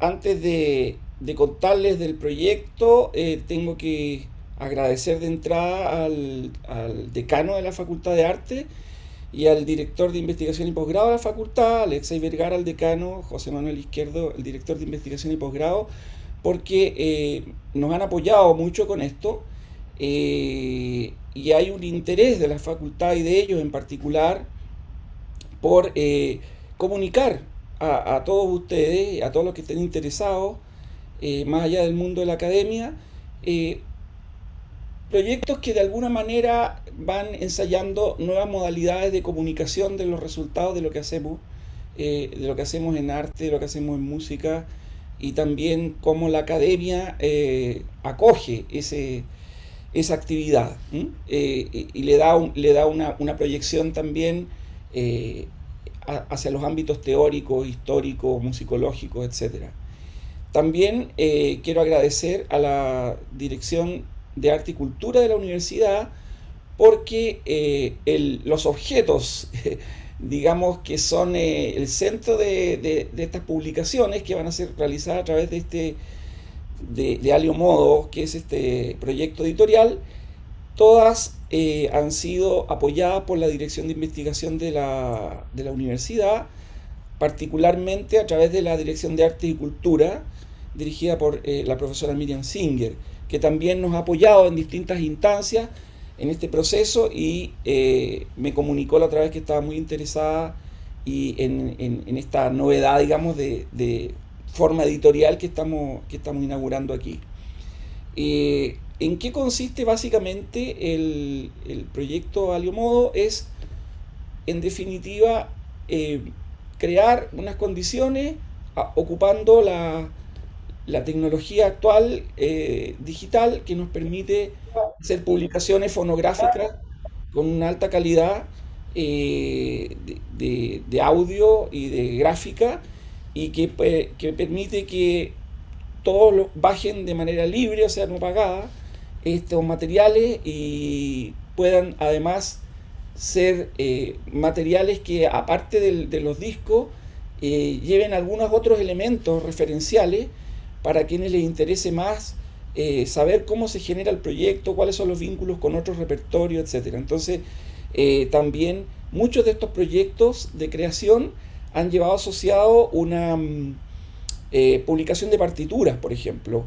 antes de contarles del proyecto, tengo que agradecer de entrada al decano de la Facultad de Arte y al director de investigación y posgrado de la facultad, Alexei Vergara, el decano, José Manuel Izquierdo, el director de investigación y posgrado, porque nos han apoyado mucho con esto, y hay un interés de la facultad y de ellos en particular por comunicar a todos ustedes, a todos los que estén interesados, más allá del mundo de la academia, eh, proyectos que de alguna manera van ensayando nuevas modalidades de comunicación de los resultados de lo que hacemos en arte, de lo que hacemos en música, y también cómo la academia acoge esa actividad, y le da una proyección también eh, hacia los ámbitos teóricos, históricos, musicológicos, etcétera. También quiero agradecer a la Dirección de Arte y Cultura de la universidad porque los objetos, digamos, que son el centro de estas publicaciones que van a ser realizadas a través de Alio Modo, que es este proyecto editorial, todas han sido apoyadas por la Dirección de Investigación de la universidad, particularmente a través de la Dirección de Arte y Cultura, dirigida por la profesora Miriam Singer, que también nos ha apoyado en distintas instancias en este proceso, y me comunicó la otra vez que estaba muy interesada en esta novedad, digamos, de forma editorial que estamos inaugurando aquí. ¿En qué consiste básicamente el proyecto Alio Modo? Es, en definitiva, crear unas condiciones ocupando la tecnología actual digital, que nos permite hacer publicaciones fonográficas con una alta calidad de audio y de gráfica, y que permite que todos bajen de manera libre, o sea, no pagada, estos materiales, y puedan además ser materiales que, aparte de los discos, lleven algunos otros elementos referenciales para quienes les interese más saber cómo se genera el proyecto, cuáles son los vínculos con otros repertorios, etcétera. Entonces, también muchos de estos proyectos de creación han llevado asociado una publicación de partituras, por ejemplo.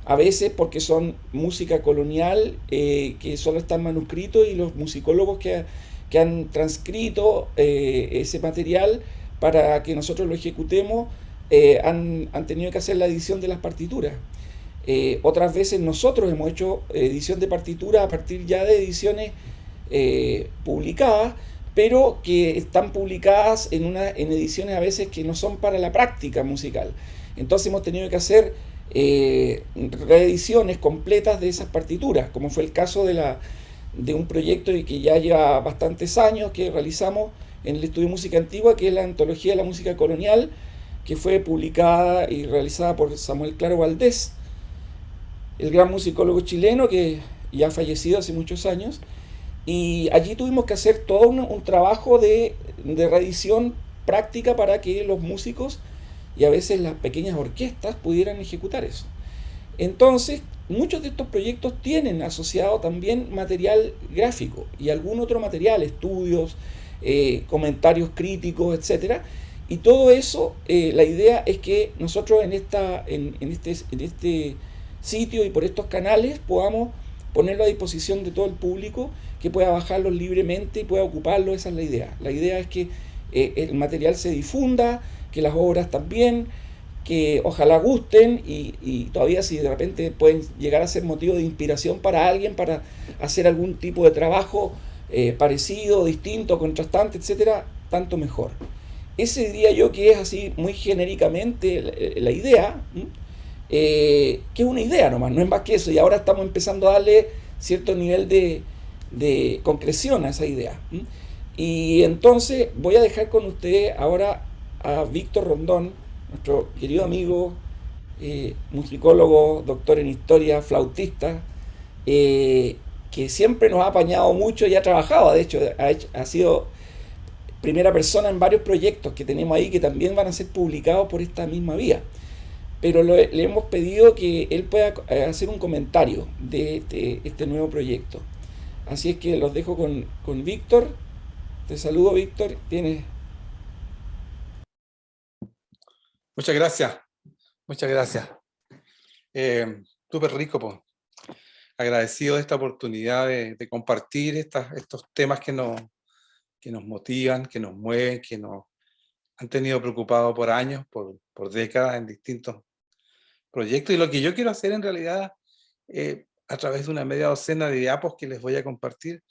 A veces porque son música colonial, que solo está en manuscrito, y los musicólogos que han transcrito ese material para que nosotros lo ejecutemos, han tenido que hacer la edición de las partituras. Otras veces nosotros hemos hecho edición de partituras a partir ya de ediciones publicadas, pero que están publicadas en ediciones a veces que no son para la práctica musical. Entonces hemos tenido que hacer reediciones completas de esas partituras, como fue el caso de un proyecto que ya lleva bastantes años, que realizamos en el Estudio de Música Antigua, que es la Antología de la Música Colonial, que fue publicada y realizada por Samuel Claro Valdés, el gran musicólogo chileno que ya ha fallecido hace muchos años. Y allí tuvimos que hacer todo un trabajo de reedición práctica para que los músicos y a veces las pequeñas orquestas pudieran ejecutar eso. Entonces, muchos de estos proyectos tienen asociado también material gráfico y algún otro material, estudios, comentarios críticos, etcétera. Y todo eso, la idea es que nosotros en este sitio y por estos canales podamos ponerlo a disposición de todo el público, que pueda bajarlos libremente y pueda ocuparlo. Esa es la idea. La idea es que el material se difunda, que las obras también, que ojalá gusten, y todavía, si de repente pueden llegar a ser motivo de inspiración para alguien, para hacer algún tipo de trabajo parecido, distinto, contrastante, etcétera, tanto mejor. Ese diría yo que es así muy genéricamente la idea, que es una idea nomás, no es más que eso, y ahora estamos empezando a darle cierto nivel de concreción a esa idea. Y entonces voy a dejar con ustedes ahora a Víctor Rondón, nuestro querido amigo, musicólogo, doctor en historia, flautista, que siempre nos ha apañado mucho y ha trabajado, de hecho, ha sido primera persona en varios proyectos que tenemos ahí, que también van a ser publicados por esta misma vía. pero le hemos pedido que él pueda hacer un comentario de este nuevo proyecto. Así es que los dejo con Víctor. Te saludo, Víctor. Tienes... Muchas gracias, muchas gracias. Súper rico, pues. Agradecido de esta oportunidad de compartir estos temas que nos motivan, que nos mueven, que nos han tenido preocupados por años, por décadas en distintos proyectos. Y lo que yo quiero hacer en realidad, a través de una media docena de diapos que les voy a compartir,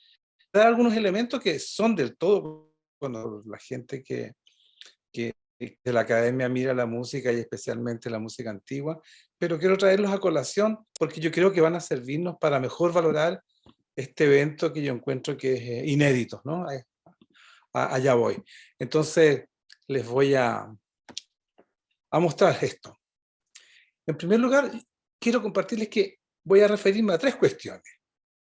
dar algunos elementos que son del todo, cuando la gente que de la academia mira la música y especialmente la música antigua, pero quiero traerlos a colación porque yo creo que van a servirnos para mejor valorar este evento que yo encuentro que es inédito, ¿no? Allá voy. Entonces, les voy a mostrar esto. En primer lugar, quiero compartirles que voy a referirme a tres cuestiones: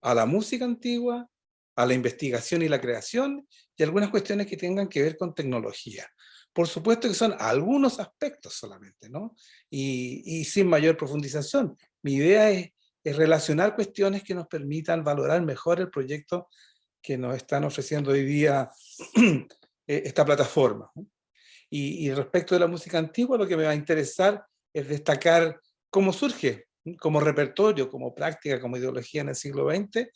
a la música antigua, a la investigación y la creación, y algunas cuestiones que tengan que ver con tecnología. Por supuesto que son algunos aspectos solamente, ¿no? Y sin mayor profundización. Mi idea es relacionar cuestiones que nos permitan valorar mejor el proyecto que nos están ofreciendo hoy día esta plataforma, ¿no? Y respecto de la música antigua, lo que me va a interesar es destacar cómo surge, como repertorio, como práctica, como ideología en el siglo XX,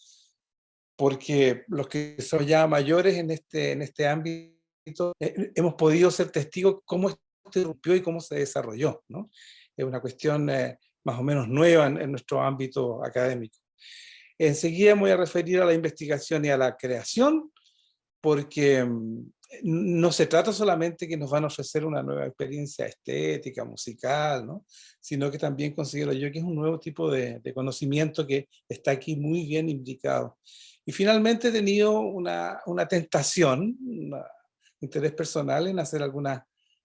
porque los que son ya mayores en este ámbito, hemos podido ser testigos cómo se irrumpió y cómo se desarrolló, ¿no? Es una cuestión más o menos nueva en nuestro ámbito académico. Enseguida me voy a referir a la investigación y a la creación, porque no se trata solamente que nos van a ofrecer una nueva experiencia estética, musical, ¿no? Sino que también considero yo que es un nuevo tipo de conocimiento que está aquí muy bien indicado. Y finalmente he tenido una tentación, un interés personal en hacer algunas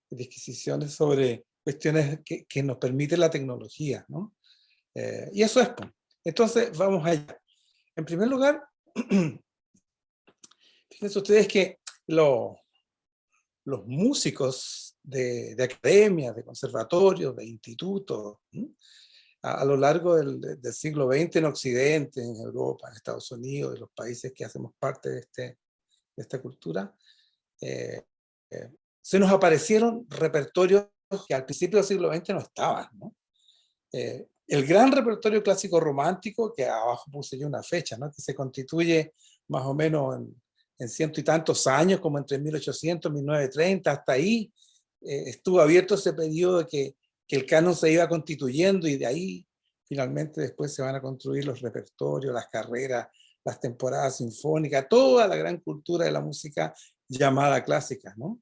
disquisiciones sobre cuestiones que nos permite la tecnología, ¿no? Y eso es. Entonces, vamos allá. En primer lugar, fíjense ustedes que los músicos de academias, de conservatorios, de institutos, a lo largo del siglo XX en Occidente, en Europa, en Estados Unidos, en los países que hacemos parte de esta cultura, eh, se nos aparecieron repertorios que al principio del siglo XX no estaban, ¿no? El gran repertorio clásico romántico, que abajo puse yo una fecha, ¿no? Que se constituye más o menos en ciento y tantos años, como entre 1800 y 1930, hasta ahí estuvo abierto ese periodo que el canon se iba constituyendo, y de ahí finalmente después se van a construir los repertorios, las carreras, las temporadas sinfónicas, toda la gran cultura de la música llamada clásica, ¿no?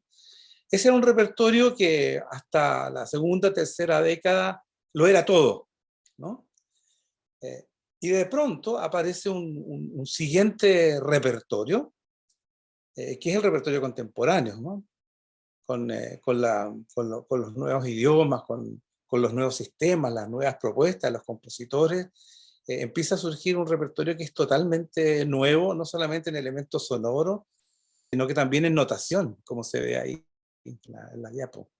Ese era un repertorio que hasta la segunda, tercera década lo era todo, ¿no? Y de pronto aparece un siguiente repertorio, que es el repertorio contemporáneo, ¿no? Con los nuevos idiomas, con los nuevos sistemas, las nuevas propuestas, los compositores, empieza a surgir un repertorio que es totalmente nuevo, no solamente en elementos sonoros, sino que también en notación, como se ve ahí en la diapo.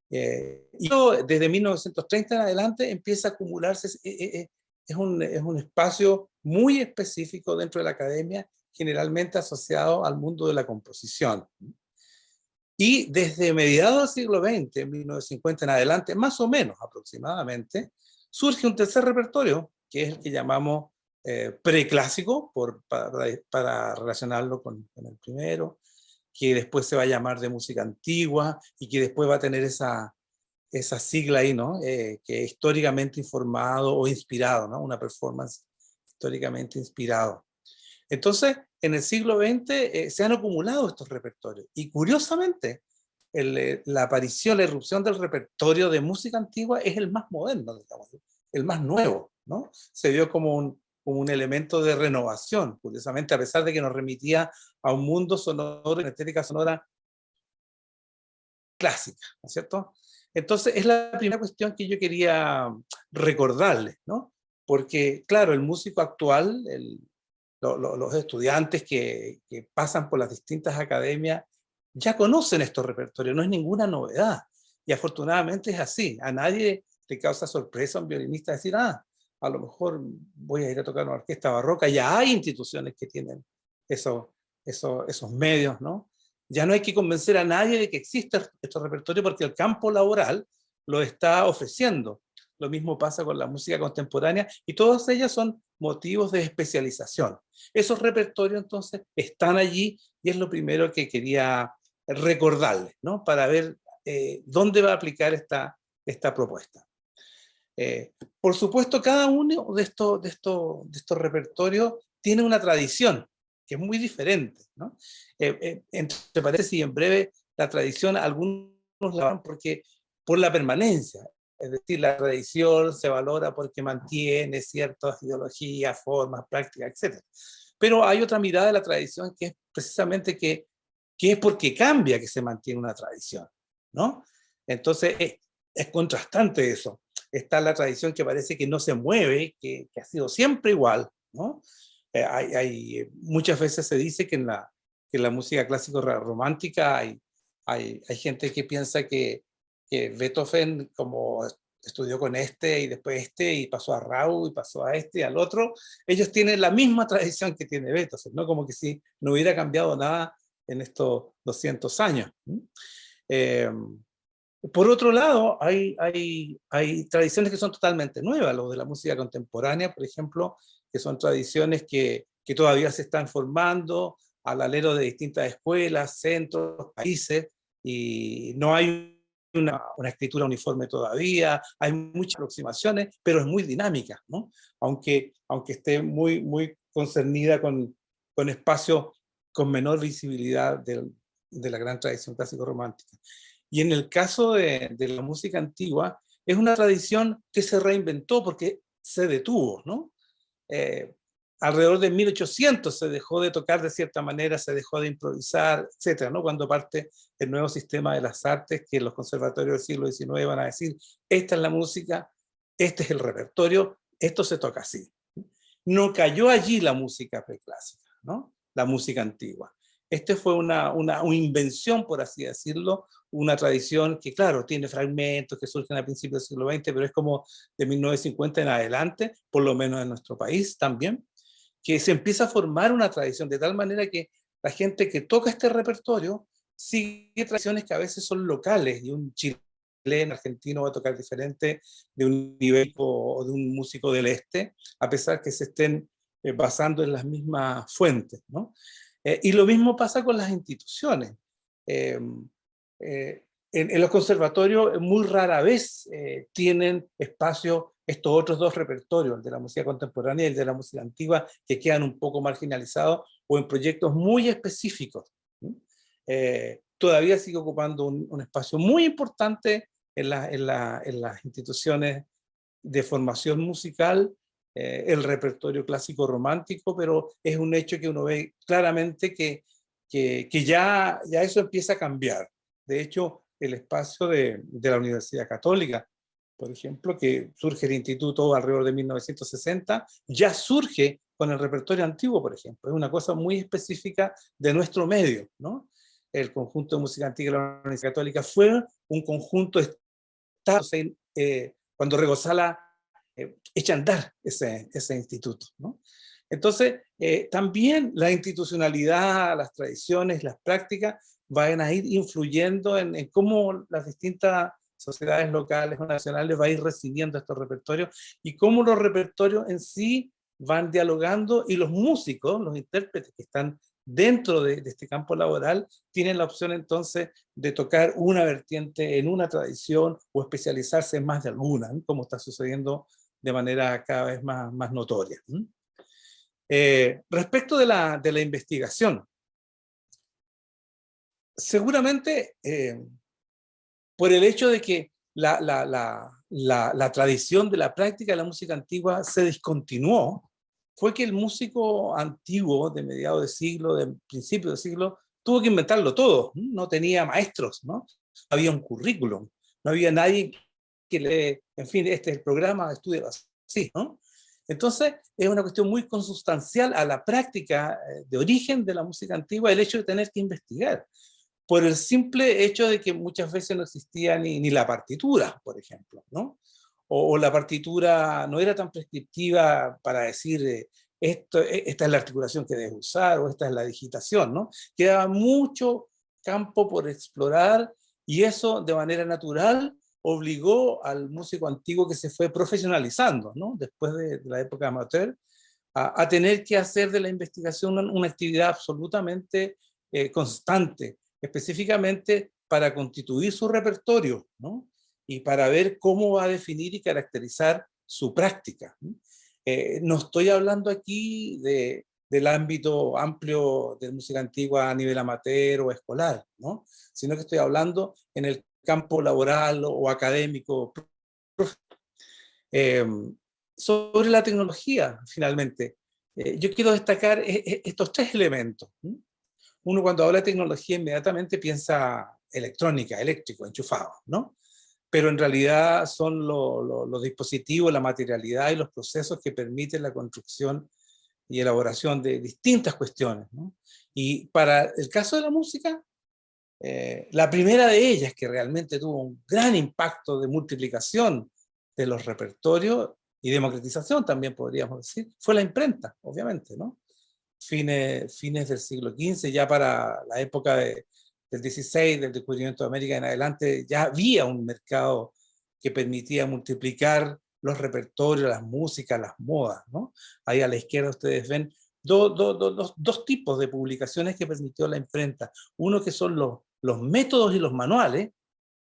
Y desde 1930 en adelante empieza a acumularse, es un espacio muy específico dentro de la academia, generalmente asociado al mundo de la composición. Y desde mediados del siglo XX, en 1950 en adelante, más o menos aproximadamente, surge un tercer repertorio, que es el que llamamos preclásico, para relacionarlo con el primero, que después se va a llamar de música antigua y que después va a tener esa sigla ahí, ¿no? Que históricamente informado o inspirado, ¿no? Una performance históricamente inspirado. Entonces, en el siglo XX se han acumulado estos repertorios, y curiosamente la aparición, la irrupción del repertorio de música antigua es el más moderno, digamos, el más nuevo, ¿no? Se dio como un elemento de renovación, curiosamente, a pesar de que nos remitía a un mundo sonoro, una estética sonora clásica, ¿no es cierto? Entonces, es la primera cuestión que yo quería recordarles, ¿no? Porque, claro, el músico actual, los estudiantes que pasan por las distintas academias ya conocen estos repertorios, no es ninguna novedad. Y afortunadamente es así. A nadie te causa sorpresa a un violinista decir, a lo mejor voy a ir a tocar una orquesta barroca. Ya hay instituciones que tienen esos medios, ¿no? Ya no hay que convencer a nadie de que existe este repertorio porque el campo laboral lo está ofreciendo. Lo mismo pasa con la música contemporánea y todas ellas son motivos de especialización. Esos repertorios entonces están allí y es lo primero que quería recordarles, ¿no? Para ver dónde va a aplicar esta propuesta. Por supuesto, cada uno de estos repertorios tiene una tradición que es muy diferente, ¿no? Entre paréntesis y en breve, la tradición algunos la van por la permanencia, es decir, la tradición se valora porque mantiene ciertas ideologías, formas, prácticas, etc. Pero hay otra mirada de la tradición que es precisamente que es porque cambia que se mantiene una tradición, ¿no? Entonces es contrastante eso. Está la tradición que parece que no se mueve, que ha sido siempre igual, ¿no? Muchas veces se dice que en la música clásico romántica hay gente que piensa que Beethoven, como estudió con este y después este, y pasó a Raúl y pasó a este y al otro, ellos tienen la misma tradición que tiene Beethoven, ¿no? Como que si no hubiera cambiado nada en estos 200 años. Por otro lado, hay tradiciones que son totalmente nuevas, los de la música contemporánea, por ejemplo, que son tradiciones que todavía se están formando al alero de distintas escuelas, centros, países, y no hay una escritura uniforme todavía, hay muchas aproximaciones, pero es muy dinámica, ¿no? Aunque esté muy, muy concernida con espacios con menor visibilidad de la gran tradición clásico-romántica. Y en el caso de la música antigua, es una tradición que se reinventó porque se detuvo, ¿no? Alrededor de 1800 se dejó de tocar de cierta manera, se dejó de improvisar, etcétera, ¿no? Cuando parte el nuevo sistema de las artes, que los conservatorios del siglo XIX van a decir, esta es la música, este es el repertorio, esto se toca así. No cayó allí la música preclásica, ¿no? La música antigua. Este fue una invención, por así decirlo, una tradición que, claro, tiene fragmentos que surgen a principios del siglo XX, pero es como de 1950 en adelante, por lo menos en nuestro país también, que se empieza a formar una tradición de tal manera que la gente que toca este repertorio sigue tradiciones que a veces son locales, y un chileno, argentino va a tocar diferente de un ibérico o de un músico del este, a pesar que se estén basando en las mismas fuentes, ¿no? Y lo mismo pasa con las instituciones. En los conservatorios muy rara vez tienen espacio estos otros dos repertorios, el de la música contemporánea y el de la música antigua, que quedan un poco marginalizados o en proyectos muy específicos. Todavía sigue ocupando un espacio muy importante en las instituciones de formación musical, el repertorio clásico romántico, pero es un hecho que uno ve claramente que ya eso empieza a cambiar. De hecho, el espacio de la Universidad Católica, por ejemplo, que surge el instituto alrededor de 1960, ya surge con el repertorio antiguo, por ejemplo. Es una cosa muy específica de nuestro medio, ¿no? El conjunto de música antigua de la Universidad Católica fue un conjunto cuando Regosala echa a andar ese instituto, ¿no? Entonces, también la institucionalidad, las tradiciones, las prácticas van a ir influyendo en cómo las distintas sociedades locales o nacionales van a ir recibiendo estos repertorios y cómo los repertorios en sí van dialogando y los músicos, los intérpretes que están dentro de este campo laboral, tienen la opción entonces de tocar una vertiente en una tradición o especializarse en más de alguna, ¿no? Como está sucediendo de manera cada vez más notoria. Respecto de la investigación, seguramente por el hecho de que la tradición de la práctica de la música antigua se discontinuó, fue que el músico antiguo de mediados de siglo, de principios de siglo, tuvo que inventarlo todo. No tenía maestros, ¿no? No había un currículum, no había nadie que le, en fin, este es el programa, estudia así, ¿no? Entonces, es una cuestión muy consustancial a la práctica de origen de la música antigua, el hecho de tener que investigar, por el simple hecho de que muchas veces no existía ni la partitura, por ejemplo, ¿no? o la partitura no era tan prescriptiva para decir esta es la articulación que debes usar o esta es la digitación, ¿no? Quedaba mucho campo por explorar y eso de manera natural obligó al músico antiguo que se fue profesionalizando, ¿no? Después de la época amateur, a tener que hacer de la investigación una actividad absolutamente constante, específicamente para constituir su repertorio, ¿no? Y para ver cómo va a definir y caracterizar su práctica, ¿no? No estoy hablando aquí del ámbito amplio de música antigua a nivel amateur o escolar, ¿no? Sino que estoy hablando en el campo laboral o académico. Eh, Sobre la tecnología, finalmente, yo quiero destacar estos tres elementos. Uno cuando habla de tecnología inmediatamente piensa electrónica, eléctrico, enchufado, ¿no? Pero en realidad son los dispositivos, la materialidad y los procesos que permiten la construcción y elaboración de distintas cuestiones, ¿no? Y para el caso de la música, la primera de ellas, que realmente tuvo un gran impacto de multiplicación de los repertorios y democratización también podríamos decir, fue la imprenta, obviamente, ¿no? Fines del siglo XV, ya para la época del XVI, del descubrimiento de América en adelante, ya había un mercado que permitía multiplicar los repertorios, las músicas, las modas, ¿no? Ahí a la izquierda ustedes ven dos tipos de publicaciones que permitió la imprenta. Uno que son los métodos y los manuales,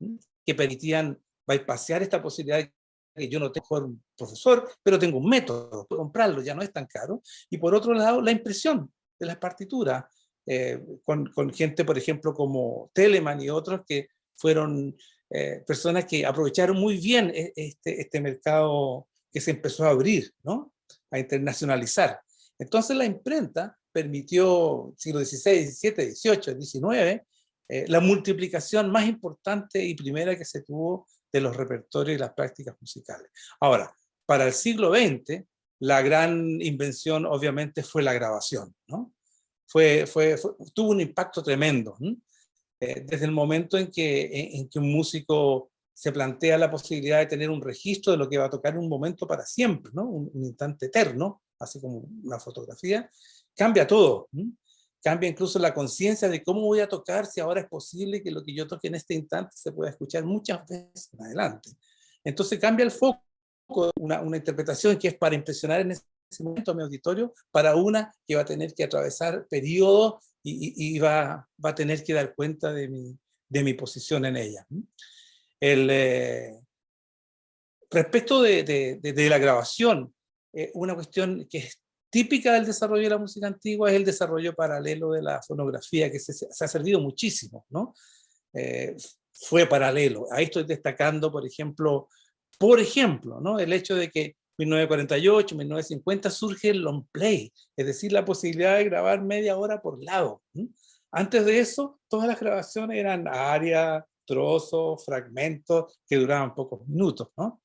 ¿sí? Que permitían bypassear esta posibilidad de que yo no tengo un profesor, pero tengo un método, puedo comprarlo, ya no es tan caro. Y por otro lado, la impresión de las partituras, con gente, por ejemplo, como Telemann y otros que fueron personas que aprovecharon muy bien este mercado que se empezó a abrir, ¿no? A internacionalizar. Entonces la imprenta permitió, siglo XVI, XVII, XVIII, XIX, la multiplicación más importante y primera que se tuvo de los repertorios y las prácticas musicales. Ahora, para el siglo XX, la gran invención obviamente fue la grabación, ¿no? Tuvo un impacto tremendo, ¿no? Desde el momento en que un músico se plantea la posibilidad de tener un registro de lo que va a tocar en un momento para siempre, ¿no? Un instante eterno, así como una fotografía, cambia todo, ¿no? Cambia incluso la conciencia de cómo voy a tocar, si ahora es posible que lo que yo toque en este instante se pueda escuchar muchas veces en adelante. Entonces cambia el foco, una interpretación que es para impresionar en ese momento a mi auditorio, para una que va a tener que atravesar periodos y va a tener que dar cuenta de mi posición en ella. Respecto de la grabación, una cuestión que es típica del desarrollo de la música antigua es el desarrollo paralelo de la fonografía, que se ha servido muchísimo, ¿no? Fue paralelo. Ahí estoy destacando, por ejemplo, ¿no? El hecho de que en 1948, 1950 surge el long play, es decir, la posibilidad de grabar media hora por lado. Antes de eso, todas las grabaciones eran arias, trozos, fragmentos que duraban pocos minutos, ¿no?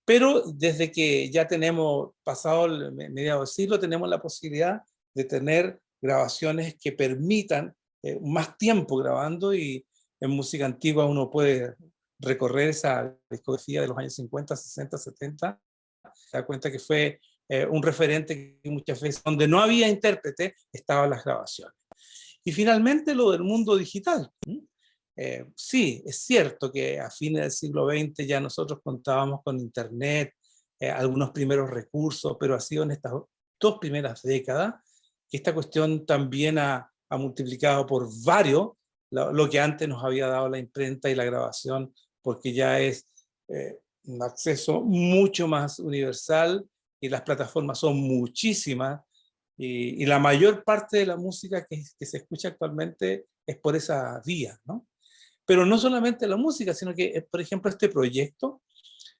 Pero desde que ya tenemos pasado el mediado del siglo, tenemos la posibilidad de tener grabaciones que permitan más tiempo grabando, y en música antigua uno puede recorrer esa discografía de los años 50, 60, 70, se da cuenta que fue un referente que muchas veces donde no había intérprete estaban las grabaciones. Y finalmente lo del mundo digital. Sí, es cierto que a fines del siglo XX ya nosotros contábamos con Internet, algunos primeros recursos, pero ha sido en estas dos primeras décadas que esta cuestión también ha multiplicado por varios lo que antes nos había dado la imprenta y la grabación, porque ya es un acceso mucho más universal y las plataformas son muchísimas, y la mayor parte de la música que se escucha actualmente es por esa vía, ¿no? Pero no solamente la música, sino que, por ejemplo, este proyecto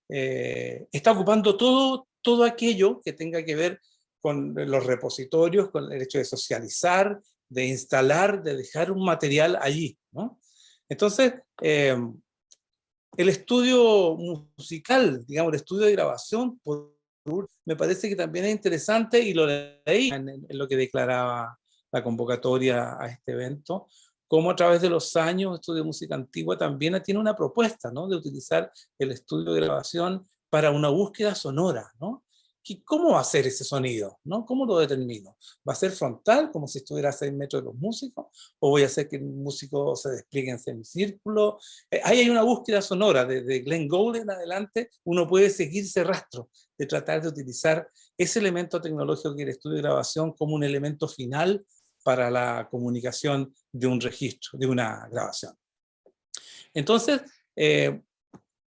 está ocupando todo aquello que tenga que ver con los repositorios, con el hecho de socializar, de instalar, de dejar un material allí, ¿no? Entonces, el estudio musical, digamos, el estudio de grabación, me parece que también es interesante, y lo leí en lo que declaraba la convocatoria a este evento, como a través de los años el estudio de música antigua también tiene una propuesta, ¿no? De utilizar el estudio de grabación para una búsqueda sonora, ¿no? ¿Cómo va a ser ese sonido? ¿No? ¿Cómo lo determino? ¿Va a ser frontal, como si estuviera a 6 metros de los músicos? ¿O voy a hacer que el músico se despliegue en semicírculo? Ahí hay una búsqueda sonora. Desde Glenn Gould en adelante, uno puede seguir ese rastro de tratar de utilizar ese elemento tecnológico que es el estudio de grabación como un elemento final para la comunicación de un registro, de una grabación. Entonces,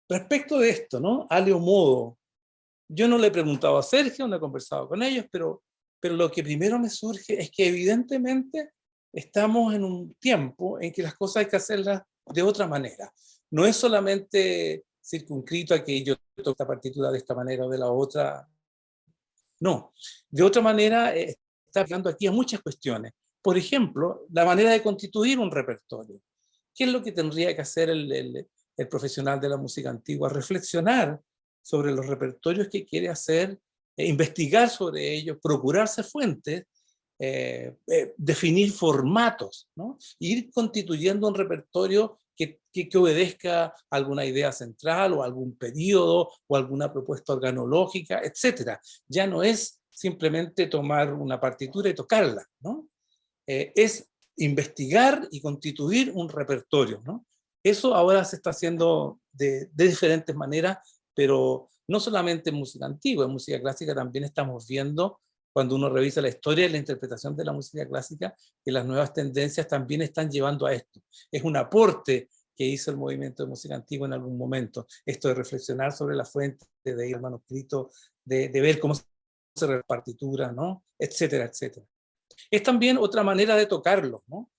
respecto de esto, ¿no? Aleo modo. Yo no le he preguntado a Sergio, no he conversado con ellos, pero lo que primero me surge es que evidentemente estamos en un tiempo en que las cosas hay que hacerlas de otra manera. No es solamente circunscrito a que yo toque esta partitura de esta manera o de la otra. No, de otra manera está aplicando aquí a muchas cuestiones. Por ejemplo, la manera de constituir un repertorio. ¿Qué es lo que tendría que hacer el profesional de la música antigua? Reflexionar sobre los repertorios que quiere hacer, investigar sobre ellos, procurarse fuentes, definir formatos, ¿no? Ir constituyendo un repertorio que obedezca a alguna idea central o algún periodo o alguna propuesta organológica, etc. Ya no es simplemente tomar una partitura y tocarla, ¿no? Es investigar y constituir un repertorio, ¿no? Eso ahora se está haciendo de diferentes maneras, pero no solamente en música antigua, en música clásica también estamos viendo, cuando uno revisa la historia y la interpretación de la música clásica, que las nuevas tendencias también están llevando a esto. Es un aporte que hizo el movimiento de música antigua en algún momento, esto de reflexionar sobre la fuente, de ir al manuscrito, de ver cómo se repartitura, ¿no? Etcétera, etcétera. Es también otra manera de tocarlo, ¿no?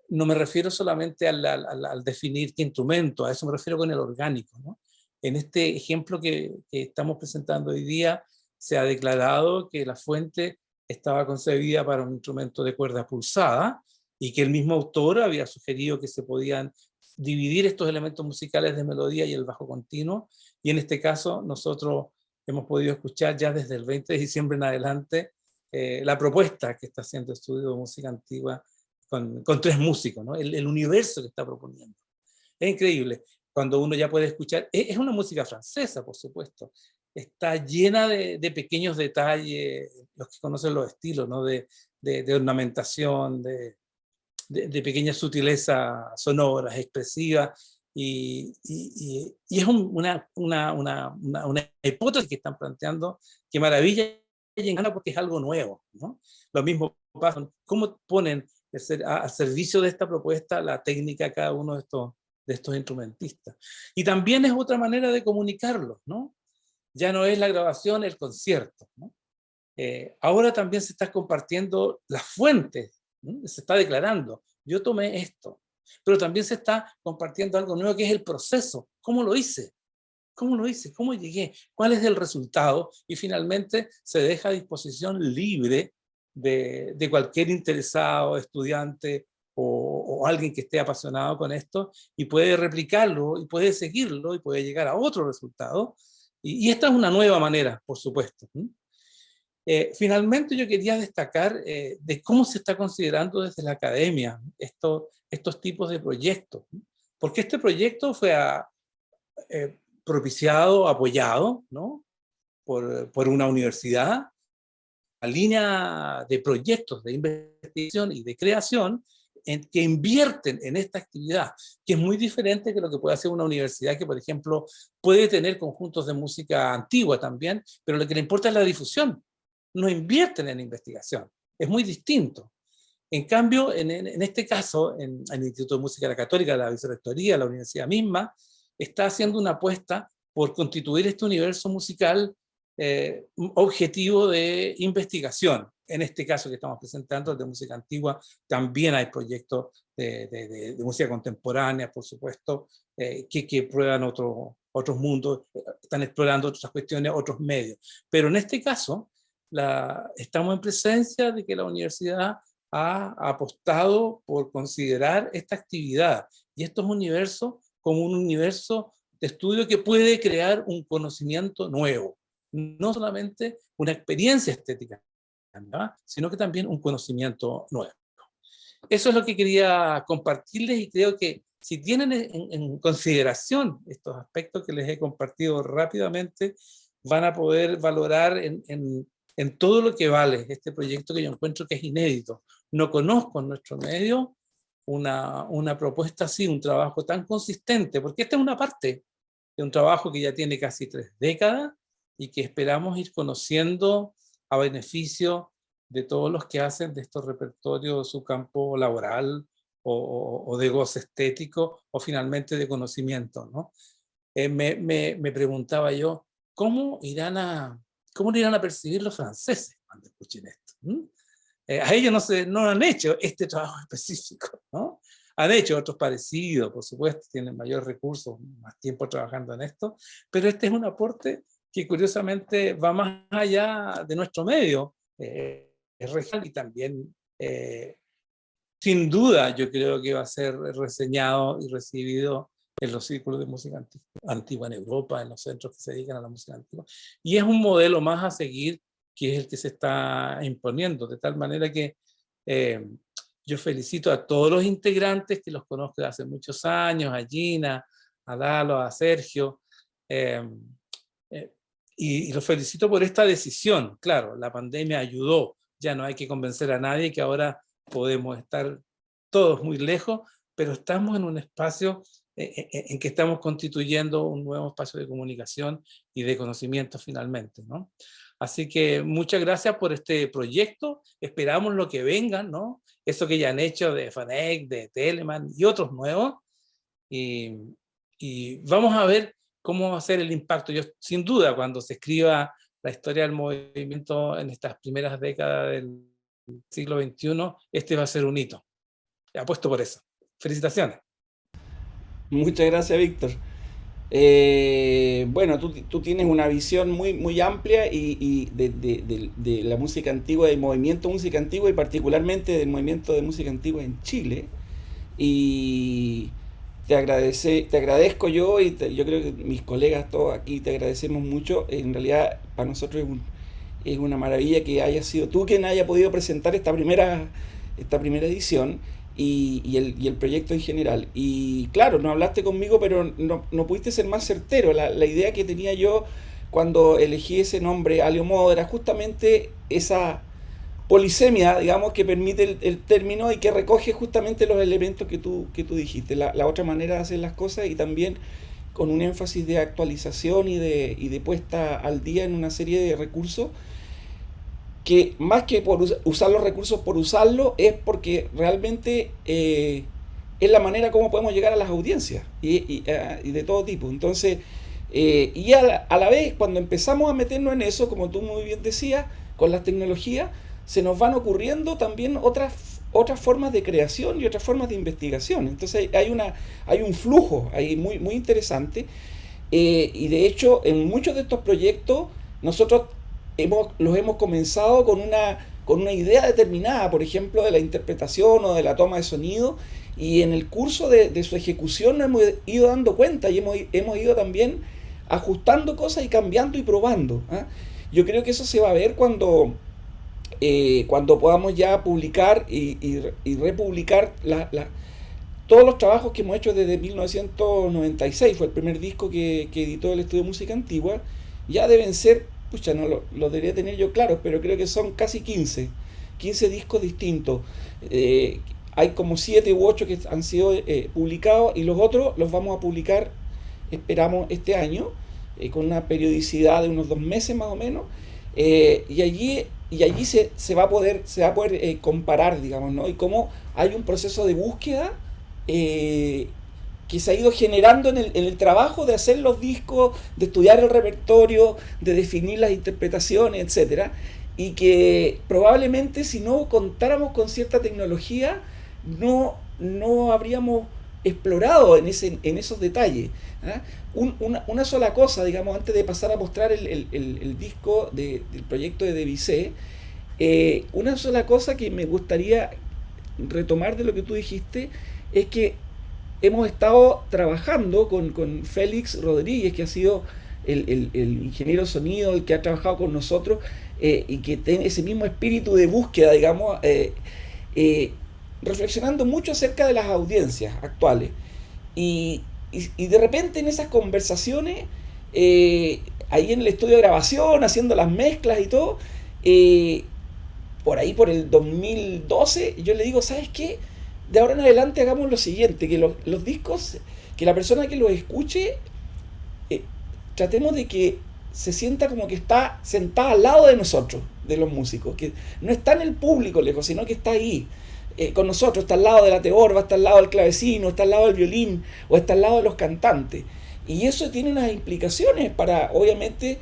No me refiero solamente al definir qué instrumento, a eso me refiero con el orgánico, ¿no? En este ejemplo que estamos presentando hoy día, se ha declarado que la fuente estaba concebida para un instrumento de cuerda pulsada y que el mismo autor había sugerido que se podían dividir estos elementos musicales de melodía y el bajo continuo, y en este caso nosotros hemos podido escuchar ya desde el 20 de diciembre en adelante la propuesta que está haciendo Estudio de Música Antigua con 3 músicos, ¿no? El universo que está proponiendo. Es increíble. Cuando uno ya puede escuchar, es una música francesa, por supuesto, está llena de pequeños detalles, los que conocen los estilos, ¿no? de ornamentación, de pequeñas sutilezas sonoras, expresivas, y es una hipótesis que están planteando que maravilla y engana porque es algo nuevo, ¿no? Lo mismo pasa, cómo ponen al servicio de esta propuesta la técnica cada uno de estos instrumentistas. Y también es otra manera de comunicarlo, ¿no? Ya no es la grabación, el concierto, ¿no? Ahora también se están compartiendo las fuentes, ¿no? Se está declarando, yo tomé esto, pero también se está compartiendo algo nuevo que es el proceso, ¿cómo lo hice? ¿Cómo lo hice? ¿Cómo llegué? ¿Cuál es el resultado? Y finalmente se deja a disposición libre de cualquier interesado, estudiante o alguien que esté apasionado con esto y puede replicarlo y puede seguirlo y puede llegar a otro resultado. Y esta es una nueva manera, por supuesto. Finalmente yo quería destacar de cómo se está considerando desde la academia estos tipos de proyectos. Porque este proyecto fue propiciado, apoyado, ¿no? por una universidad, una línea de proyectos de investigación y de creación que invierten en esta actividad, que es muy diferente que lo que puede hacer una universidad que, por ejemplo, puede tener conjuntos de música antigua también, pero lo que le importa es la difusión. No invierten en investigación. Es muy distinto. En cambio, en este caso, en el Instituto de Música de la Católica, la Vicerrectoría, la universidad misma, está haciendo una apuesta por constituir este universo musical objetivo de investigación. En este caso que estamos presentando, el de música antigua, también hay proyectos de música contemporánea, por supuesto, que prueban otros mundos, están explorando otras cuestiones, otros medios. Pero en este caso, estamos en presencia de que la universidad ha apostado por considerar esta actividad y estos universos como un universo de estudio que puede crear un conocimiento nuevo, no solamente una experiencia estética, ¿no? Sino que también un conocimiento nuevo. Eso es lo que quería compartirles y creo que si tienen en consideración estos aspectos que les he compartido rápidamente, van a poder valorar en todo lo que vale este proyecto que yo encuentro que es inédito. No conozco en nuestro medio una propuesta así, un trabajo tan consistente, porque esta es una parte de un trabajo que ya tiene casi 3 décadas y que esperamos ir conociendo a beneficio de todos los que hacen de estos repertorios su campo laboral o de goce estético o finalmente de conocimiento, ¿no? Me preguntaba yo, ¿cómo lo irán a percibir los franceses cuando escuchen esto? A ellos no han hecho este trabajo específico, ¿no? Han hecho otros parecidos, por supuesto, tienen mayor recursos, más tiempo trabajando en esto, pero este es un aporte que curiosamente va más allá de nuestro medio, es regional y también, sin duda, yo creo que va a ser reseñado y recibido en los círculos de música antigua en Europa, en los centros que se dedican a la música antigua, y es un modelo más a seguir que es el que se está imponiendo, de tal manera que yo felicito a todos los integrantes que los conozco desde hace muchos años, a Gina, a Dalo, a Sergio, y los felicito por esta decisión. Claro, la pandemia ayudó, ya no hay que convencer a nadie que ahora podemos estar todos muy lejos, pero estamos en un espacio en que estamos constituyendo un nuevo espacio de comunicación y de conocimiento finalmente, ¿no? Así que muchas gracias por este proyecto, esperamos lo que vengan, ¿no? Eso que ya han hecho de FANEC, de Telemann y otros nuevos, y vamos a ver cómo va a ser el impacto. Yo, sin duda, cuando se escriba la historia del movimiento en estas primeras décadas del siglo XXI, este va a ser un hito. Apuesto por eso. Felicitaciones. Muchas gracias, Víctor. Bueno, tú tienes una visión muy amplia y de la música antigua, del movimiento música antigua y particularmente del movimiento de música antigua en Chile. Y te agradezco yo y yo creo que mis colegas todos aquí te agradecemos mucho. En realidad para nosotros es una maravilla que haya sido tú quien haya podido presentar esta primera edición. Y el proyecto en general. Y claro, no hablaste conmigo, pero no pudiste ser más certero. La idea que tenía yo cuando elegí ese nombre, Aliomodo, era justamente esa polisemia, digamos, que permite el término y que recoge justamente los elementos que tú dijiste. La otra manera de hacer las cosas y también con un énfasis de actualización y de puesta al día en una serie de recursos que más que por usar los recursos por usarlo, es porque realmente es la manera como podemos llegar a las audiencias y de todo tipo. Entonces, y a la vez, cuando empezamos a meternos en eso, como tú muy bien decías, con las tecnologías, se nos van ocurriendo también otras formas de creación y otras formas de investigación. Entonces hay un flujo ahí muy interesante, y de hecho en muchos de estos proyectos nosotros los hemos comenzado con una idea determinada, por ejemplo, de la interpretación o de la toma de sonido, y en el curso de su ejecución nos hemos ido dando cuenta y hemos ido también ajustando cosas y cambiando y probando. Yo creo que eso se va a ver cuando podamos ya publicar y republicar todos los trabajos que hemos hecho desde 1996, fue el primer disco que editó el Estudio de Música Antigua. Ya deben ser, pucha, no lo debería tener yo claro, pero creo que son casi 15 discos distintos. Hay como 7 u 8 que han sido publicados, y los otros los vamos a publicar, esperamos, este año, con una periodicidad de unos 2 meses más o menos, y allí se va a poder comparar, digamos, ¿no? Y cómo hay un proceso de búsqueda que se ha ido generando en el trabajo de hacer los discos, de estudiar el repertorio, de definir las interpretaciones, etcétera, y que probablemente si no contáramos con cierta tecnología no habríamos explorado en esos detalles. Una sola cosa, digamos, antes de pasar a mostrar el disco del proyecto de Debussy, una sola cosa que me gustaría retomar de lo que tú dijiste es que hemos estado trabajando con Félix Rodríguez, que ha sido el ingeniero sonido, el que ha trabajado con nosotros, y que tiene ese mismo espíritu de búsqueda, digamos, reflexionando mucho acerca de las audiencias actuales. Y de repente en esas conversaciones, ahí en el estudio de grabación, haciendo las mezclas y todo, eh, por ahí por el 2012, yo le digo, ¿sabes qué? De ahora en adelante hagamos lo siguiente, que los discos, que la persona que los escuche, eh, tratemos de que se sienta como que está sentada al lado de nosotros, de los músicos, que no está en el público lejos, sino que está ahí, con nosotros, está al lado de la teorba, está al lado del clavecino, está al lado del violín, o está al lado de los cantantes. Y eso tiene unas implicaciones para, obviamente,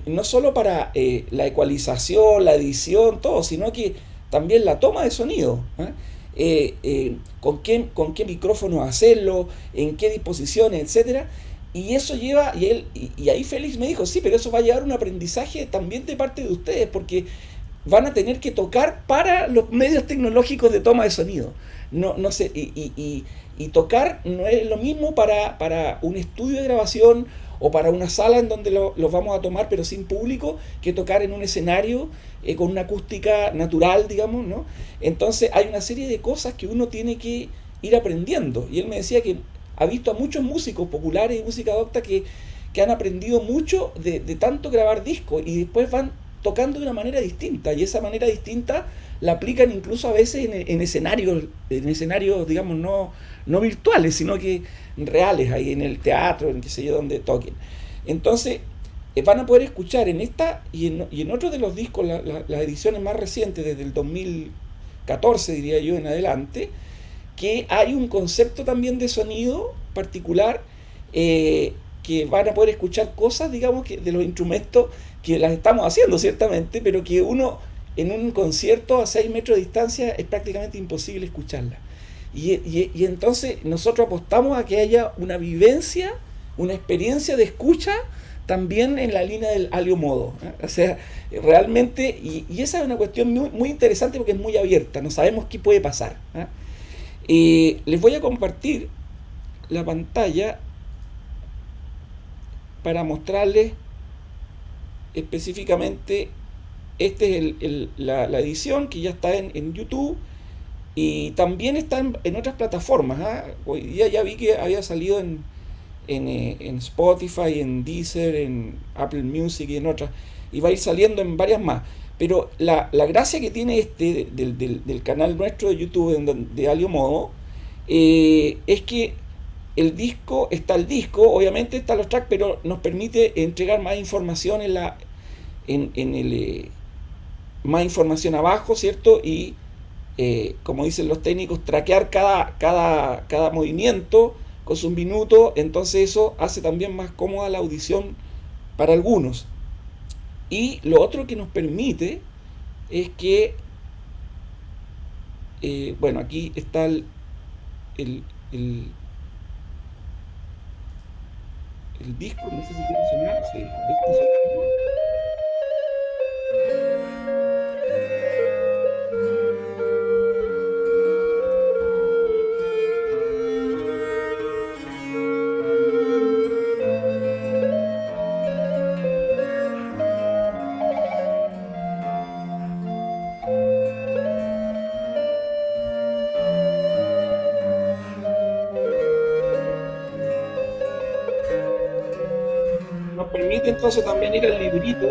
no solo para la ecualización, la edición, todo, sino que también la toma de sonido. ¿Eh? Con qué micrófono hacerlo, en qué disposiciones, etcétera. Y eso lleva, y ahí Félix me dijo, sí, pero eso va a llevar un aprendizaje también de parte de ustedes, porque van a tener que tocar para los medios tecnológicos de toma de sonido. No sé, y tocar no es lo mismo para un estudio de grabación o para una sala en donde los vamos a tomar pero sin público, que tocar en un escenario con una acústica natural, digamos, ¿no? Entonces hay una serie de cosas que uno tiene que ir aprendiendo. Y él me decía que ha visto a muchos músicos populares y música docta que han aprendido mucho de tanto grabar discos y después van tocando de una manera distinta, y esa manera distinta la aplican incluso a veces en escenarios, digamos, no virtuales, sino que reales, ahí en el teatro, en qué sé yo, donde toquen. Entonces, van a poder escuchar en esta y en otros de los discos, las ediciones más recientes, desde el 2014, diría yo, en adelante, que hay un concepto también de sonido particular, que van a poder escuchar cosas, digamos, que de los instrumentos que las estamos haciendo ciertamente, pero que uno en un concierto a 6 metros de distancia es prácticamente imposible escucharla. Y entonces nosotros apostamos a que haya una vivencia, una experiencia de escucha también en la línea del Alio Modo. O sea, realmente, y esa es una cuestión muy, muy interesante porque es muy abierta, no sabemos qué puede pasar. Les voy a compartir la pantalla para mostrarles específicamente. Esta es la edición que ya está en YouTube y también está en otras plataformas. Hoy día ya vi que había salido en Spotify, en Deezer, en Apple Music y en otras, y va a ir saliendo en varias más. Pero la gracia que tiene del canal nuestro de YouTube de Alio Modo, es que el disco, obviamente están los tracks, pero nos permite entregar más información más información abajo, ¿cierto? Y como dicen los técnicos, traquear cada movimiento con sus minutos, entonces eso hace también más cómoda la audición para algunos. Y lo otro que nos permite es que, bueno, aquí está el disco, no sé si quiere sonar, sí, está sonando. Nos permite entonces también ir al librito.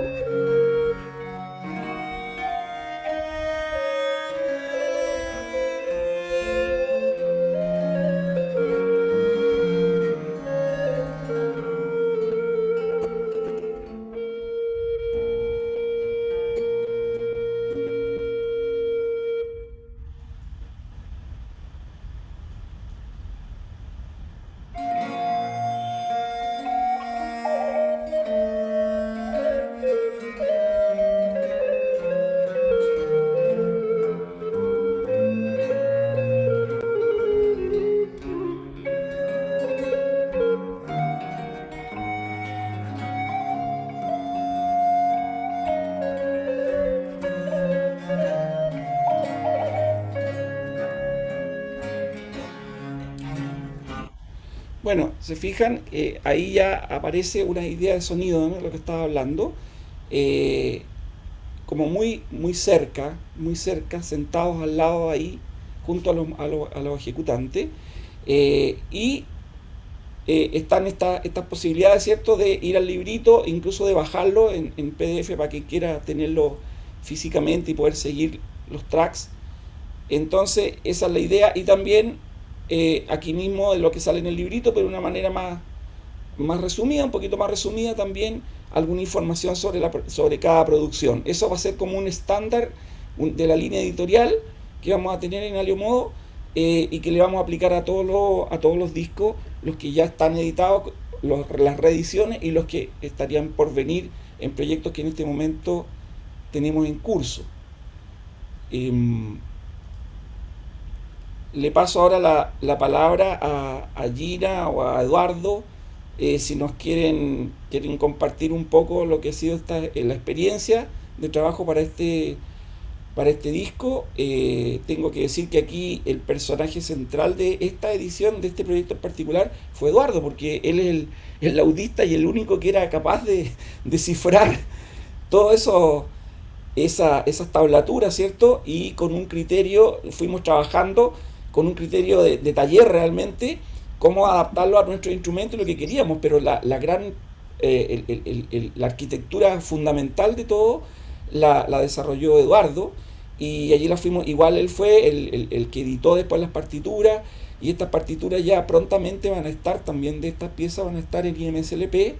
Bueno, se fijan, ahí ya aparece una idea de sonido, ¿no? De lo que estaba hablando, como muy cerca, sentados al lado ahí, junto a los ejecutantes. Y están estas posibilidades, ¿cierto?, de ir al librito, incluso de bajarlo en PDF para quien quiera tenerlo físicamente y poder seguir los tracks. Entonces, esa es la idea. Y también aquí mismo de lo que sale en el librito, pero de una manera más resumida, un poquito más resumida también, alguna información sobre cada producción. Eso va a ser como un estándar de la línea editorial que vamos a tener en Aliomodo, y que le vamos a aplicar a todos los discos, los que ya están editados, las reediciones y los que estarían por venir en proyectos que en este momento tenemos en curso. Le paso ahora la palabra a Gina o a Eduardo, si nos quieren compartir un poco lo que ha sido la experiencia de trabajo para este disco. Tengo que decir que aquí el personaje central de esta edición, de este proyecto en particular, fue Eduardo, porque él es el laudista y el único que era capaz de descifrar todo eso, esas tablaturas, ¿cierto? Y con un criterio, fuimos trabajando con un criterio de taller realmente, cómo adaptarlo a nuestro instrumento y lo que queríamos, pero la arquitectura fundamental de todo la desarrolló Eduardo, y allí la fuimos, igual él fue el que editó después las partituras, y estas partituras ya prontamente van a estar, también de estas piezas van a estar en IMSLP,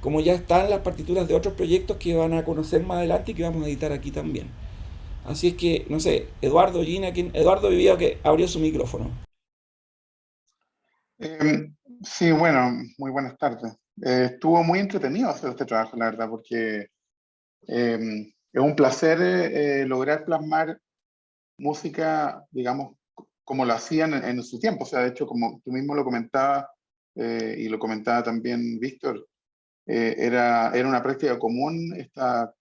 como ya están las partituras de otros proyectos que van a conocer más adelante y que vamos a editar aquí también. Así es que, no sé, Eduardo, Gina, Eduardo vivía que abrió su micrófono. Sí, bueno, muy buenas tardes. Estuvo muy entretenido hacer este trabajo, la verdad, porque es un placer lograr plasmar música, digamos, como lo hacían en su tiempo. O sea, de hecho, como tú mismo lo comentabas, y lo comentaba también Víctor, era una práctica común esta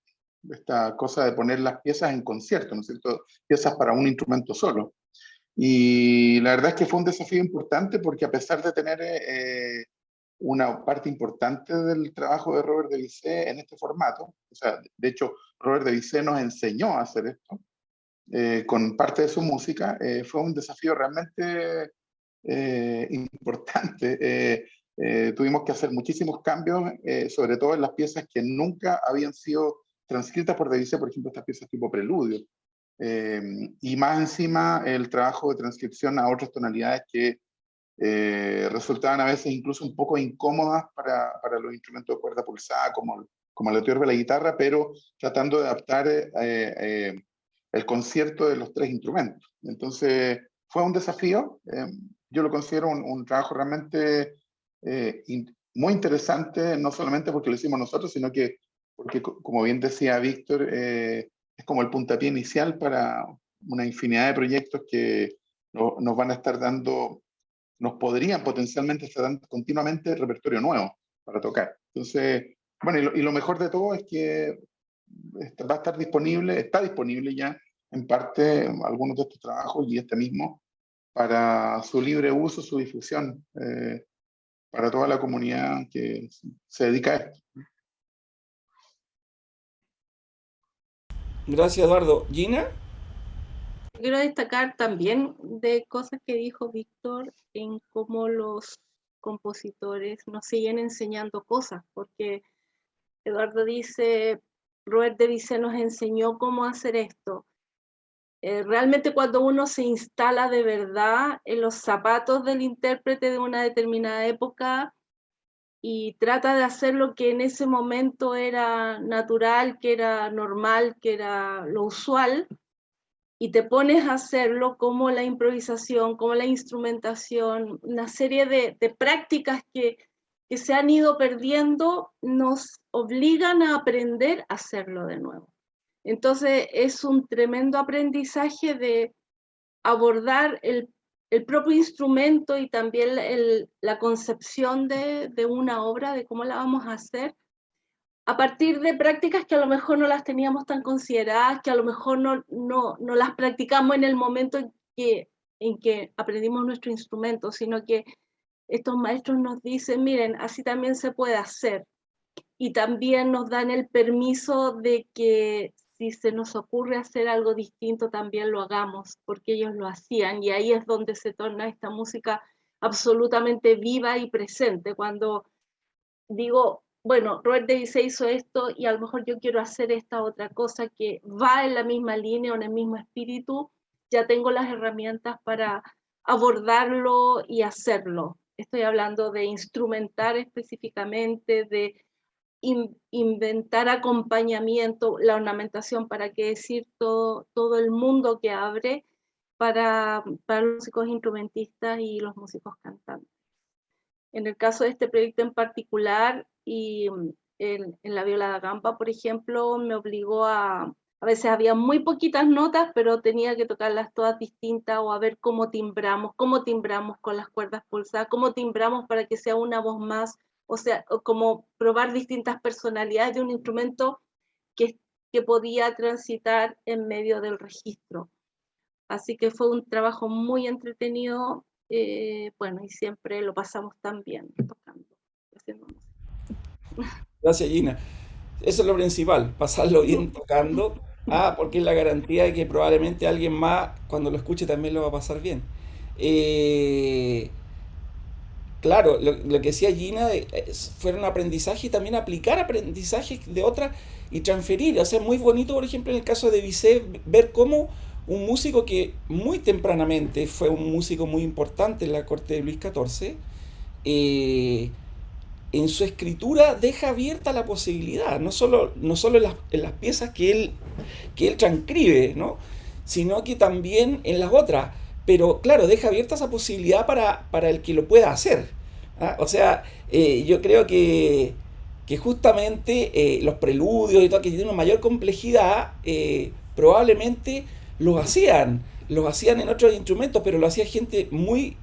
cosa de poner las piezas en concierto, ¿no es cierto? Piezas para un instrumento solo. Y la verdad es que fue un desafío importante porque a pesar de tener una parte importante del trabajo de Robert Debussy en este formato, o sea, de hecho, Robert Debussy nos enseñó a hacer esto con parte de su música, fue un desafío realmente importante. Tuvimos que hacer muchísimos cambios, sobre todo en las piezas que nunca habían sido transcritas por Debussy, por ejemplo, estas piezas tipo preludio. Y más encima el trabajo de transcripción a otras tonalidades que resultaban a veces incluso un poco incómodas para los instrumentos de cuerda pulsada, como la tuerca y la guitarra, pero tratando de adaptar el concierto de los tres instrumentos. Entonces fue un desafío. Yo lo considero un trabajo realmente muy interesante, no solamente porque lo hicimos nosotros, sino que porque, como bien decía Víctor, es como el puntapié inicial para una infinidad de proyectos que nos van a estar dando, nos podrían potencialmente estar dando continuamente repertorio nuevo para tocar. Entonces, bueno, y lo mejor de todo es que va a estar disponible, está disponible ya en parte algunos de estos trabajos y este mismo para su libre uso, su difusión, para toda la comunidad que se dedica a esto. Gracias, Eduardo. ¿Gina? Quiero destacar también de cosas que dijo Víctor en cómo los compositores nos siguen enseñando cosas, porque Eduardo dice, Robert Debussy nos enseñó cómo hacer esto. Realmente cuando uno se instala de verdad en los zapatos del intérprete de una determinada época y trata de hacer lo que en ese momento era natural, que era normal, que era lo usual, y te pones a hacerlo, como la improvisación, como la instrumentación, una serie de prácticas que se han ido perdiendo, nos obligan a aprender a hacerlo de nuevo. Entonces es un tremendo aprendizaje de abordar el propio instrumento y también la concepción de una obra, de cómo la vamos a hacer, a partir de prácticas que a lo mejor no las teníamos tan consideradas, que a lo mejor no las practicamos en el momento en que aprendimos nuestro instrumento, sino que estos maestros nos dicen, miren, así también se puede hacer. Y también nos dan el permiso de que si se nos ocurre hacer algo distinto, también lo hagamos, porque ellos lo hacían, y ahí es donde se torna esta música absolutamente viva y presente, cuando digo, bueno, Robert Davis hizo esto y a lo mejor yo quiero hacer esta otra cosa que va en la misma línea o en el mismo espíritu, ya tengo las herramientas para abordarlo y hacerlo. Estoy hablando de instrumentar específicamente, de inventar acompañamiento, la ornamentación, para qué decir, todo el mundo que abre para los músicos instrumentistas y los músicos cantantes. En el caso de este proyecto en particular, y en la viola da gamba, por ejemplo, me obligó a veces había muy poquitas notas, pero tenía que tocarlas todas distintas, o a ver cómo timbramos con las cuerdas pulsadas, cómo timbramos para que sea una voz más, o sea, como probar distintas personalidades de un instrumento que podía transitar en medio del registro. Así que fue un trabajo muy entretenido, bueno, y siempre lo pasamos tan bien tocando, haciendo música. Gracias, Gina. Eso es lo principal, pasarlo bien tocando. Ah, porque es la garantía de que probablemente alguien más, cuando lo escuche, también lo va a pasar bien. Eh, claro, lo que decía Gina fueron aprendizaje y también aplicar aprendizajes de otras y transferir. O sea, muy bonito, por ejemplo, en el caso de Bizet, ver cómo un músico que muy tempranamente fue un músico muy importante en la corte de Luis XIV, eh, en su escritura deja abierta la posibilidad, no solo en las piezas que él transcribe, ¿no? Sino que también en las otras. Pero claro, deja abierta esa posibilidad para el que lo pueda hacer. ¿Ah? O sea, yo creo que justamente los preludios y todo, que tienen una mayor complejidad, probablemente los hacían en otros instrumentos, pero lo hacía gente muy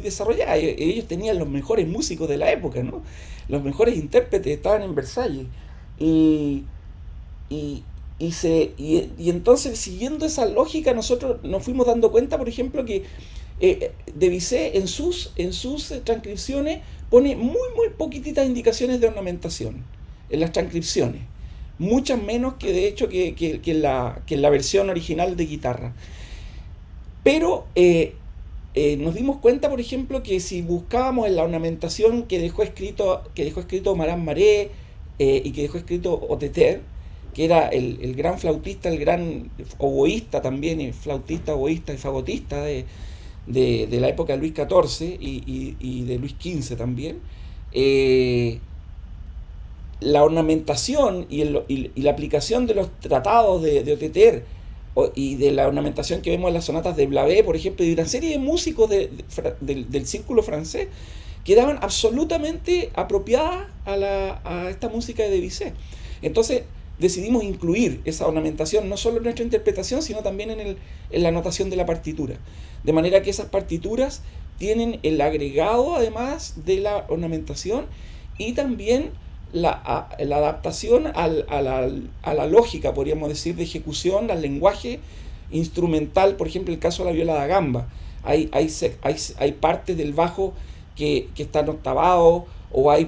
desarrollada. Ellos tenían los mejores músicos de la época, ¿no? Los mejores intérpretes estaban en Versalles. Y, y, y entonces, siguiendo esa lógica, nosotros nos fuimos dando cuenta, por ejemplo, que Debussy en sus transcripciones pone muy poquititas indicaciones de ornamentación en las transcripciones, muchas menos que de hecho que en la versión original de guitarra. Pero nos dimos cuenta, por ejemplo, que si buscábamos en la ornamentación que dejó escrito Maran Maré, y que dejó escrito Oteter, que era el gran flautista, el gran oboísta también, y flautista, oboísta y fagotista de la época de Luis XIV y de Luis XV también, la ornamentación y la aplicación de los tratados de Oteter y de la ornamentación que vemos en las sonatas de Blavet, por ejemplo, y de una serie de músicos del círculo francés, quedaban absolutamente apropiadas a esta música de Debussy. Entonces decidimos incluir esa ornamentación no solo en nuestra interpretación, sino también en la notación de la partitura. De manera que esas partituras tienen el agregado, además de la ornamentación, y también la adaptación a la lógica, podríamos decir, de ejecución, al lenguaje instrumental. Por ejemplo, el caso de la viola da gamba. Hay partes del bajo que están octavados, o hay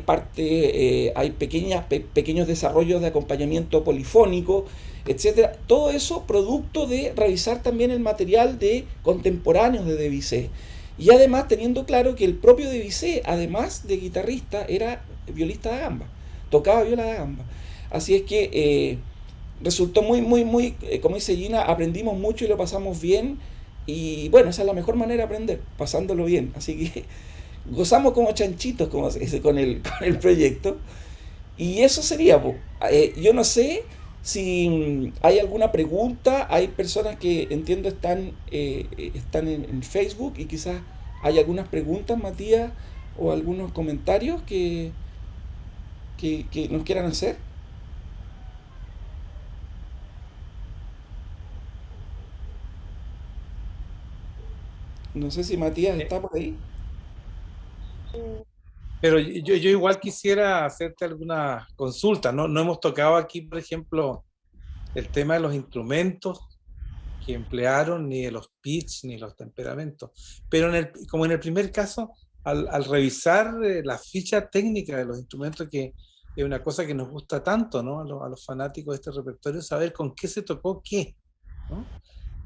pequeños desarrollos de acompañamiento polifónico, etcétera. Todo eso producto de revisar también el material de contemporáneos de Debussy. Y además teniendo claro que el propio Debussy, además de guitarrista, era violista da gamba, tocaba viola da gamba. Así es que resultó muy, como dice Gina, aprendimos mucho y lo pasamos bien. Y bueno, esa es la mejor manera de aprender, pasándolo bien. Así que gozamos como chanchitos, como se dice, con el proyecto. Y eso sería, yo no sé si hay alguna pregunta. Hay personas que entiendo están en Facebook, y quizás hay algunas preguntas, Matías, o algunos comentarios que nos quieran hacer. No sé si Matías está por ahí. Pero yo igual quisiera hacerte alguna consulta, ¿no? No hemos tocado aquí, por ejemplo, el tema de los instrumentos que emplearon, ni de los pitch, ni los temperamentos. Pero como en el primer caso, al revisar la ficha técnica de los instrumentos que es una cosa que nos gusta tanto, ¿no? A los fanáticos de este repertorio, saber con qué se tocó qué, ¿no?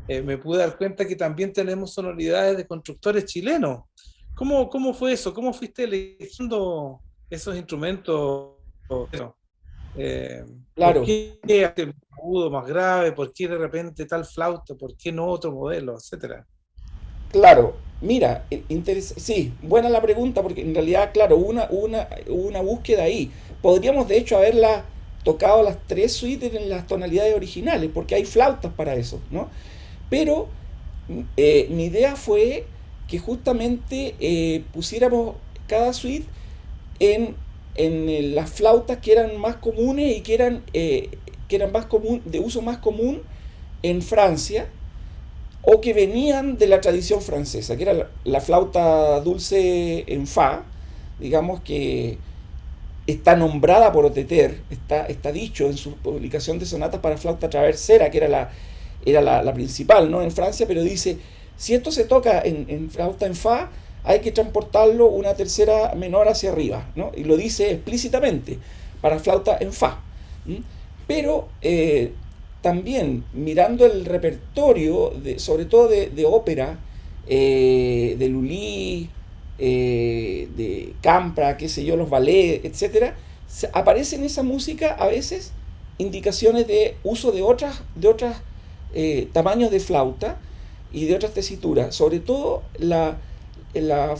Me pude dar cuenta que también tenemos sonoridades de constructores chilenos. ¿Cómo fue eso? ¿Cómo fuiste eligiendo esos instrumentos? ¿Por Claro, qué el agudo más grave? ¿Por qué de repente tal flauta? ¿Por qué no otro modelo? Etcétera. claro. Mira, sí, buena la pregunta, porque en realidad, claro, hubo una búsqueda ahí. Podríamos, de hecho, haberla tocado las tres suites en las tonalidades originales, porque hay flautas para eso, ¿no? Pero mi idea fue que justamente pusiéramos cada suite en las flautas que eran más comunes y que eran más común, de uso más común en Francia, o que venían de la tradición francesa, que era la flauta dulce en fa, digamos que está nombrada por Oteter, está dicho en su publicación de sonatas para flauta traversera, que era la principal, ¿no? En Francia, pero dice, si esto se toca en flauta en fa, hay que transportarlo una tercera menor hacia arriba, ¿no? Y lo dice explícitamente, para flauta en fa. ¿Mm? Pero también mirando el repertorio, sobre todo de ópera, de Lully, de Campra, qué sé yo, los ballets, etcétera, aparece en esa música a veces indicaciones de uso de otras tamaños de flauta y de otras tesituras, sobre todo la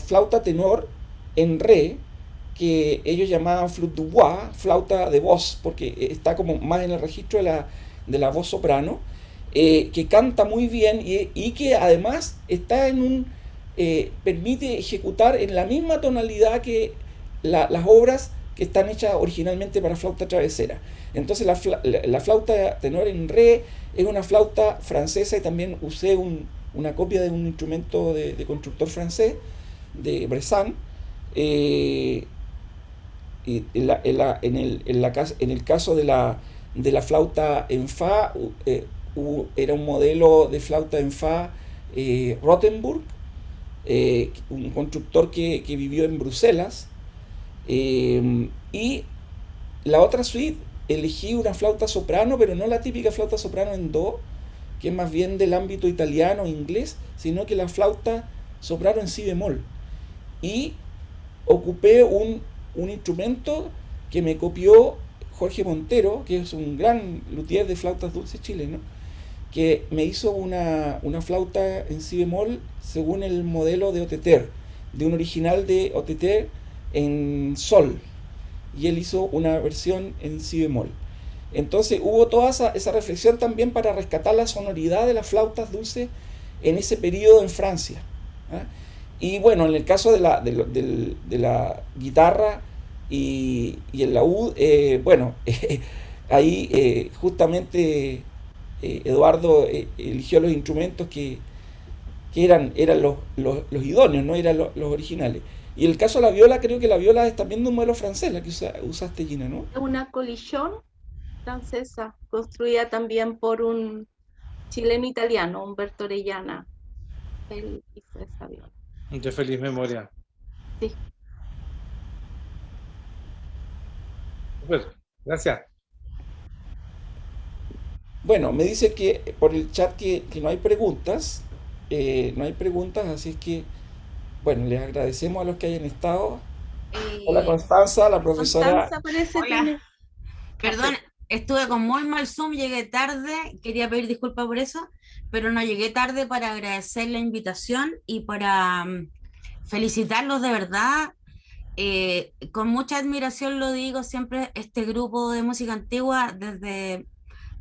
flauta tenor en re, que ellos llamaban flûte du bois, flauta de voz, porque está como más en el registro de la voz soprano, que canta muy bien y que además está permite ejecutar en la misma tonalidad que las obras que están hechas originalmente para flauta travesera. Entonces la flauta tenor en re es una flauta francesa, y también usé una copia de un instrumento de constructor francés, de Bressan. Y en el caso de la flauta en fa, era un modelo de flauta en fa, Rothenburg, un constructor que vivió en Bruselas. Y la otra suite elegí una flauta soprano, pero no la típica flauta soprano en do, que es más bien del ámbito italiano, inglés, sino que la flauta soprano en si bemol. Y ocupé un instrumento que me copió Jorge Montero, que es un gran luthier de flautas dulces chileno, que me hizo una flauta en si bemol según el modelo de Oteter, de un original de Oteter en sol, y él hizo una versión en si bemol. Entonces hubo toda esa reflexión también para rescatar la sonoridad de las flautas dulces en ese periodo en Francia. ¿Ah? Y bueno, en el caso de la guitarra y el laúd, bueno, ahí justamente Eduardo eligió los instrumentos que eran los idóneos, no eran los originales. Y el caso de la viola, creo que la viola es también de un modelo francés, la que usaste, Gina, ¿no? Una colisión francesa, construida también por un chileno italiano, Humberto Orellana. Él hizo esa viola. De feliz memoria. Sí. Super, gracias. Bueno, me dice que por el chat que no hay preguntas, así es que, bueno, les agradecemos a los que hayan estado. Hola Constanza, la profesora. Constanza parece que Hola, perdón, estuve con muy mal Zoom, llegué tarde, quería pedir disculpas por eso, pero no llegué tarde para agradecer la invitación y para felicitarlos de verdad. Con mucha admiración lo digo siempre, este grupo de música antigua, desde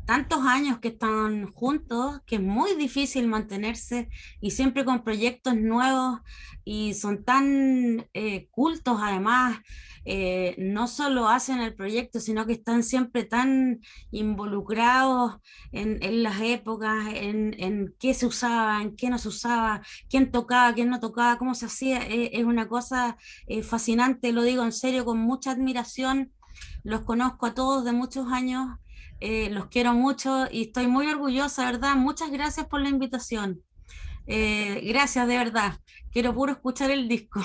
tantos años que están juntos, que es muy difícil mantenerse y siempre con proyectos nuevos y son tan cultos además, no solo hacen el proyecto, sino que están siempre tan involucrados en las épocas, en qué se usaba, en qué no se usaba, quién tocaba, quién no tocaba, cómo se hacía, es una cosa fascinante, lo digo en serio, con mucha admiración, los conozco a todos de muchos años. Los quiero mucho y estoy muy orgullosa, ¿verdad? Muchas gracias por la invitación. Gracias, de verdad. Quiero puro escuchar el disco.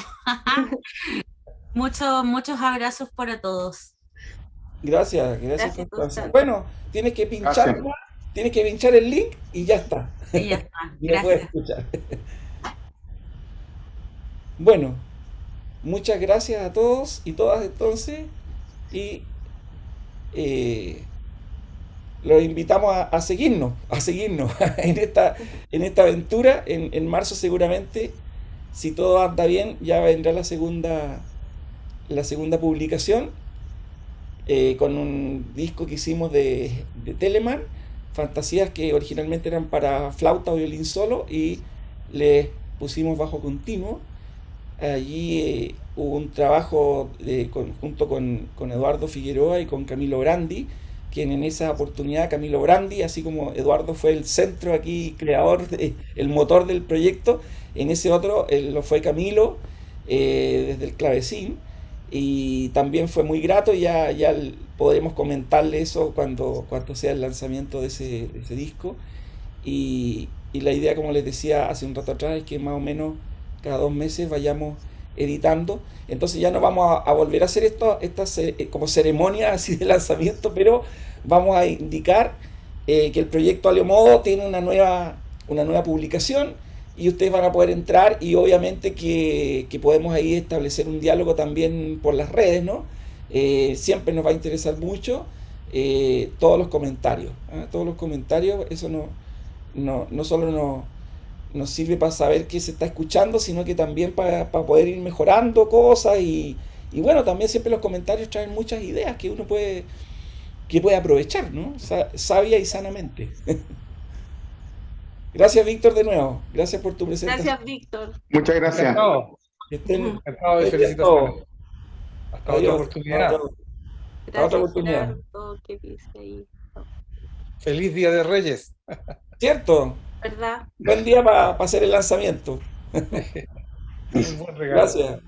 Muchos abrazos para todos. Gracias, Gracias, Constanza. Constanza. Bueno, Gracias. tienes que pinchar el link y ya está. Y ya está. Y lo puedes Gracias. escuchar. Bueno, muchas gracias a todos y todas entonces. Y eh, los invitamos a seguirnos en esta aventura. En marzo seguramente, si todo anda bien, ya vendrá la segunda publicación con un disco que hicimos de Telemann, fantasías que originalmente eran para flauta o violín solo y les pusimos bajo continuo. Allí hubo un trabajo junto con Eduardo Figueroa y con Camilo Brandi, quien en esa oportunidad, Camilo Brandi, así como Eduardo fue el centro aquí, creador, el motor del proyecto, en ese otro lo fue Camilo desde el clavecín, y también fue muy grato. Ya podremos comentarle eso cuando sea el lanzamiento de ese disco. Y la idea, como les decía hace un rato atrás, es que más o menos cada 2 meses vayamos editando. Entonces ya no vamos a volver a hacer estas como ceremonias así de lanzamiento, pero vamos a indicar que el proyecto Aleomodo tiene una nueva publicación y ustedes van a poder entrar, y obviamente que podemos ahí establecer un diálogo también por las redes, ¿no? Siempre nos va a interesar mucho todos los comentarios, ¿ah? Todos los comentarios, eso no solo nos sirve para saber qué se está escuchando, sino que también para poder ir mejorando cosas y bueno, también siempre los comentarios traen muchas ideas que uno puede aprovechar, ¿no? Sabia y sanamente. Gracias, Víctor, de nuevo. Gracias por tu presentación. Gracias, Víctor. Muchas gracias. Encantado, Que estén encantado de muy bien felicitaciones. todos. Hasta otra Adiós. oportunidad. Hasta otra Gracias, oportunidad. Gerardo, que dice ahí. Feliz Día de Reyes. ¿Cierto? ¿Verdad? Buen día para hacer el lanzamiento. Un buen regalo. Gracias.